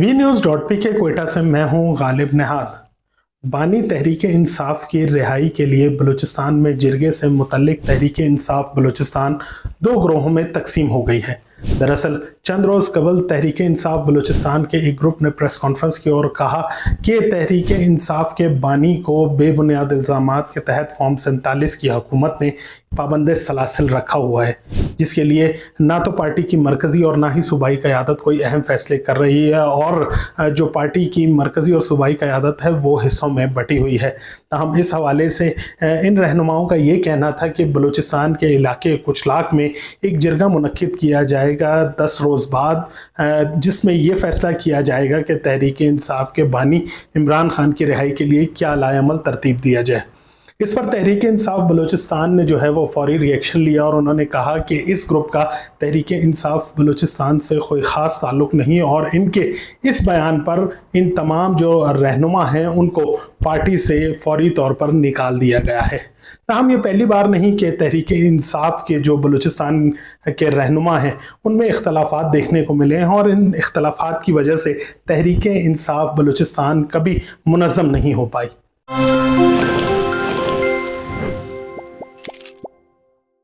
VNews.pk Quetta से मैं हूं गालिब निहाद। बानी तहरीक इंसाफ की रिहाई के लिए बलूचिस्तान में जिरगे से मुतल्लिक तहरीक इंसाफ बलूचिस्तान दो ग्रोहों में तकसीम हो गई है। दरअसल चंद रोज़ कबल तहरीक इंसाफ बलूचिस्तान के एक ग्रुप ने प्रेस कॉन्फ्रेंस की और कहा कि तहरीक इंसाफ के बानी को बेबुनियाद इल्ज़ामात के तहत फॉर्म 47 की हुकूमत ने पाबंद सलासिल रखा हुआ है, जिसके लिए ना तो पार्टी की मरकज़ी और ना ही सूबाई क़यादत कोई अहम फैसले कर रही है और जो पार्टी की मरकज़ी और सूबाई क़यादत है वो हिस्सों में बटी हुई है। हम इस हवाले से इन रहनुमाओं का ये कहना था कि बलूचिस्तान के इलाके कुचलाक में एक जिरगा मुनक्किद किया जाएगा 10 रोज़ बाद, जिसमें ये फ़ैसला किया जाएगा कि तहरीक इंसाफ के बानी इमरान खान की रिहाई के लिए क्या लाएअमल तरतीब दिया जाए। इस पर तहरीक इंसाफ बलूचिस्तान ने जो है वो फौरी रिएक्शन लिया और उन्होंने कहा कि इस ग्रुप का तहरीक इंसाफ बलूचिस्तान से कोई ख़ास ताल्लुक़ नहीं और इनके इस बयान पर इन तमाम जो रहनुमा हैं उनको पार्टी से फौरी तौर पर निकाल दिया गया है। ताहम ये पहली बार नहीं कि तहरीक इंसाफ के जो बलूचिस्तान के रहनुमा हैं उनमें इख्तलाफात देखने को मिले हैं और इन इख्तलाफात की वजह से तहरीक इंसाफ बलूचिस्तान कभी मुनज़्ज़म नहीं हो पाई।